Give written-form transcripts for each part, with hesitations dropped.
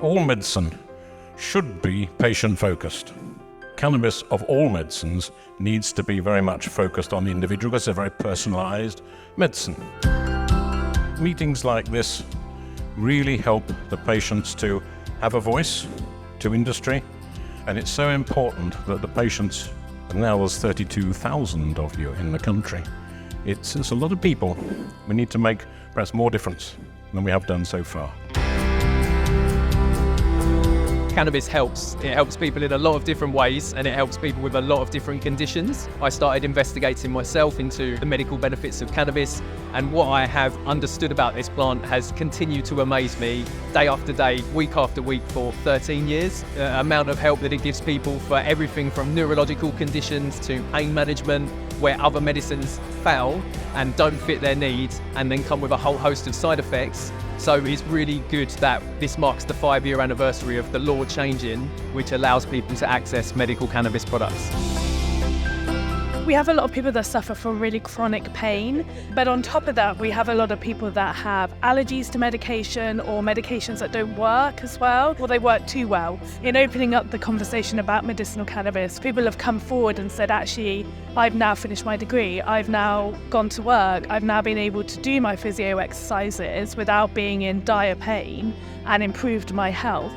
All medicine should be patient-focused. Cannabis, of all medicines, needs to be very much focused on the individual because it's a very personalised medicine. Meetings like this really help the patients to have a voice to industry, and it's so important that the patients, and now there's 32,000 of you in the country, it's a lot of people. We need to make perhaps more difference than we have done so far. Cannabis helps. It helps people in a lot of different ways, and it helps people with a lot of different conditions. I started investigating myself into the medical benefits of cannabis, and what I have understood about this plant has continued to amaze me day after day, week after week for 13 years. The amount of help that it gives people for everything from neurological conditions to pain management, where other medicines fail and don't fit their needs and then come with a whole host of side effects. So it's really good that this marks the 5-year anniversary of the law changing, which allows people to access medical cannabis products. We have a lot of people that suffer from really chronic pain, but on top of that, we have a lot of people that have allergies to medication or medications that don't work as well, or they work too well. In opening up the conversation about medicinal cannabis, people have come forward and said, actually, I've now finished my degree, I've now gone to work, I've now been able to do my physio exercises without being in dire pain and improved my health.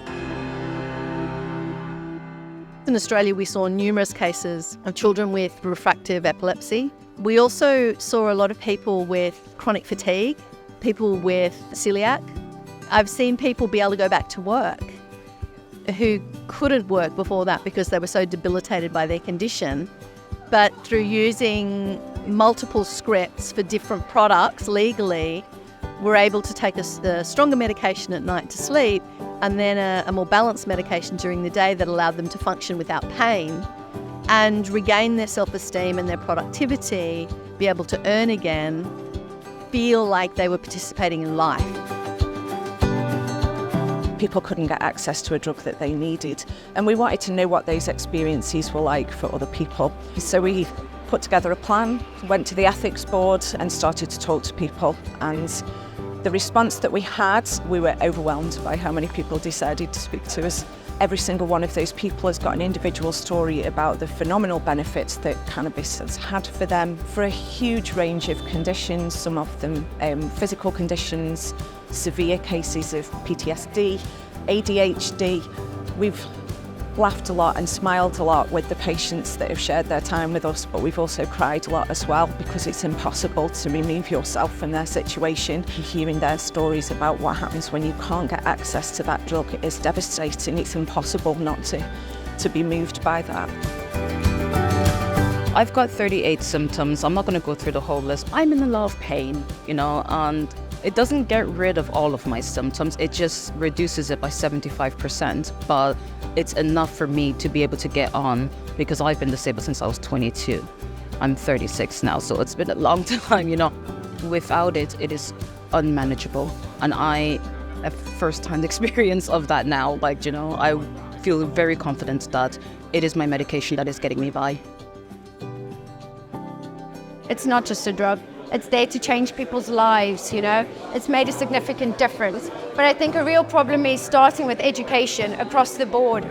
In Australia, we saw numerous cases of children with refractive epilepsy. We also saw a lot of people with chronic fatigue, people with celiac. I've seen people be able to go back to work who couldn't work before that because they were so debilitated by their condition. But through using multiple scripts for different products legally, we're able to take a stronger medication at night to sleep and then a more balanced medication during the day that allowed them to function without pain and regain their self-esteem and their productivity, be able to earn again, feel like they were participating in life. People couldn't get access to a drug that they needed, and we wanted to know what those experiences were like for other people. So we put together a plan, went to the ethics board and started to talk to people, and the response that we had, we were overwhelmed by how many people decided to speak to us. Every single one of those people has got an individual story about the phenomenal benefits that cannabis has had for them for a huge range of conditions, some of them physical conditions, severe cases of PTSD, ADHD. We've laughed a lot and smiled a lot with the patients that have shared their time with us, but we've also cried a lot as well because it's impossible to remove yourself from their situation. Hearing their stories about what happens when you can't get access to that drug is devastating. It's impossible not to be moved by that. I've got 38 symptoms. I'm not going to go through the whole list. I'm in a lot of pain, and it doesn't get rid of all of my symptoms. It just reduces it by 75%, but it's enough for me to be able to get on because I've been disabled since I was 22. I'm 36 now, so it's been a long time, Without it, it is unmanageable. And I have first-hand experience of that now. I feel very confident that it is my medication that is getting me by. It's not just a drug. It's there to change people's lives, It's made a significant difference. But I think a real problem is starting with education across the board.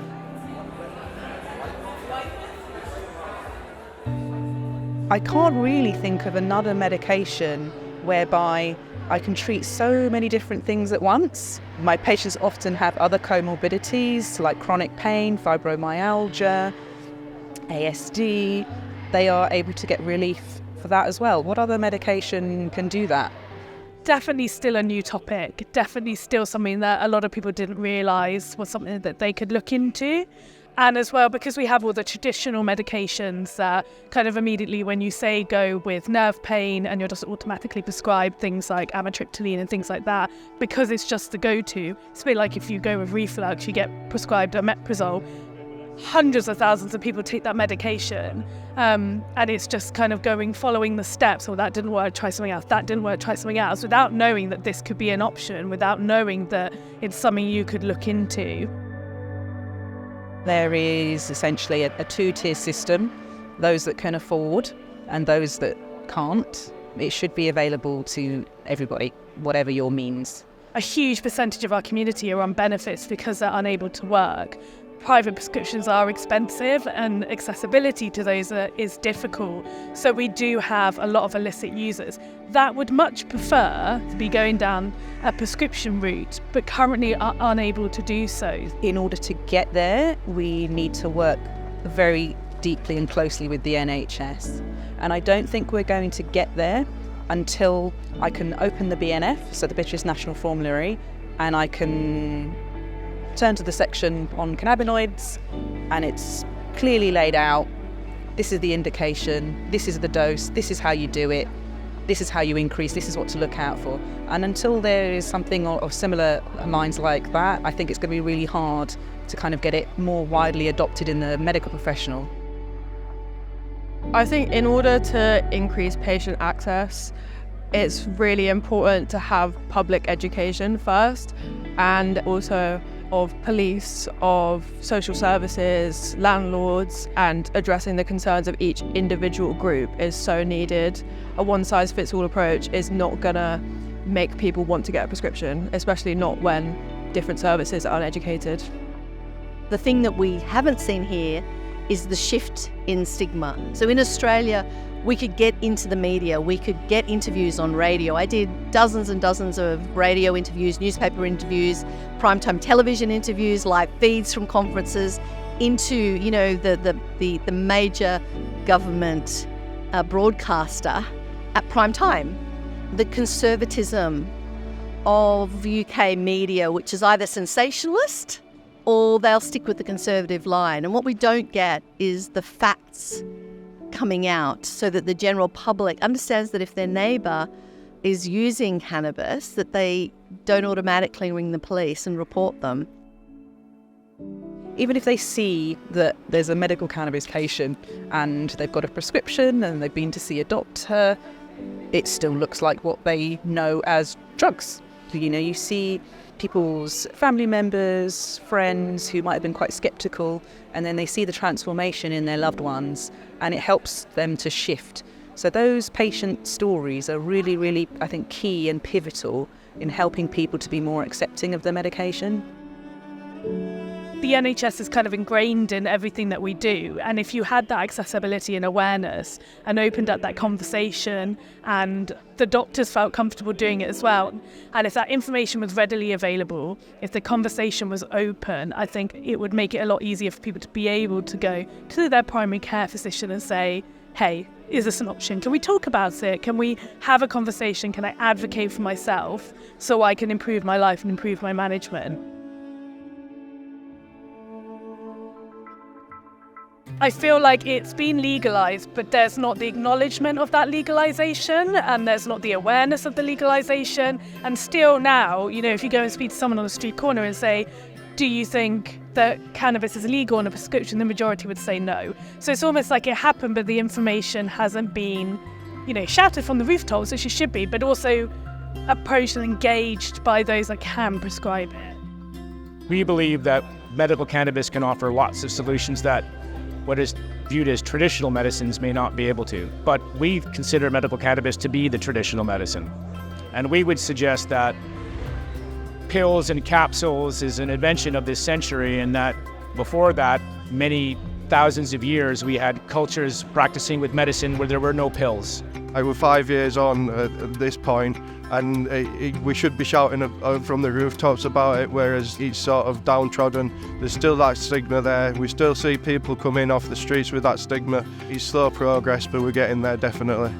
I can't really think of another medication whereby I can treat so many different things at once. My patients often have other comorbidities like chronic pain, fibromyalgia, ASD. They are able to get relief for that as well. What other medication can do that? Definitely still a new topic, definitely still something that a lot of people didn't realise was something that they could look into. And as well, because we have all the traditional medications that kind of immediately when you say go with nerve pain and you're just automatically prescribed things like amitriptyline and things like that, because it's just the go-to. It's a bit like if you go with reflux, you get prescribed omeprazole. Hundreds of thousands of people take that medication, and it's just kind of following the steps. That didn't work, try something else. That didn't work, try something else, without knowing that this could be an option, without knowing that it's something you could look into. There is essentially a two-tier system, those that can afford and those that can't. It should be available to everybody, whatever your means. a huge percentage of our community are on benefits because they're unable to work. Private prescriptions are expensive and accessibility to those is difficult. So we do have a lot of illicit users that would much prefer to be going down a prescription route, but currently are unable to do so. In order to get there, we need to work very deeply and closely with the NHS. And I don't think we're going to get there until I can open the BNF, so the British National Formulary, and I can turn to the section on cannabinoids, and it's clearly laid out. This is the indication, this is the dose, this is how you do it, this is how you increase, this is what to look out for. And until there is something of similar lines like that, I think it's going to be really hard to kind of get it more widely adopted in the medical professional. I think in order to increase patient access, it's really important to have public education first, and also of police, of social services, landlords, and addressing the concerns of each individual group is so needed. A one-size-fits-all approach is not gonna make people want to get a prescription, especially not when different services are uneducated. The thing that we haven't seen here is the shift in stigma. So in Australia, we could get into the media, we could get interviews on radio. I did dozens and dozens of radio interviews, newspaper interviews, primetime television interviews, live feeds from conferences into, you know, the major government broadcaster at prime time. The conservatism of UK media, which is either sensationalist or they'll stick with the conservative line. And what we don't get is the facts coming out so that the general public understands that if their neighbour is using cannabis, that they don't automatically ring the police and report them. Even if they see that there's a medical cannabis patient and they've got a prescription and they've been to see a doctor, it still looks like what they know as drugs. You know, you see people's family members, friends who might have been quite sceptical, and then they see the transformation in their loved ones, and it helps them to shift. So those patient stories are really, really, I think, key and pivotal in helping people to be more accepting of the medication. The NHS is kind of ingrained in everything that we do, and if you had that accessibility and awareness and opened up that conversation and the doctors felt comfortable doing it as well, and if that information was readily available, if the conversation was open, I think it would make it a lot easier for people to be able to go to their primary care physician and say, hey, is this an option? Can we talk about it? Can we have a conversation? Can I advocate for myself so I can improve my life and improve my management? I feel like it's been legalised, but there's not the acknowledgement of that legalisation, and there's not the awareness of the legalisation. And still now, you know, if you go and speak to someone on the street corner and say, do you think that cannabis is legal on a prescription, the majority would say no. So it's almost like it happened, but the information hasn't been, you know, shouted from the rooftops, which it should be, but also approached and engaged by those that can prescribe it. We believe that medical cannabis can offer lots of solutions that what is viewed as traditional medicines may not be able to. But we consider medical cannabis to be the traditional medicine. And we would suggest that pills and capsules is an invention of this century, and that before that, many thousands of years, we had cultures practicing with medicine where there were no pills. We're 5 years on at this point, and we should be shouting from the rooftops about it, whereas it's sort of downtrodden. There's still that stigma there. We still see people coming off the streets with that stigma. It's slow progress, but we're getting there definitely.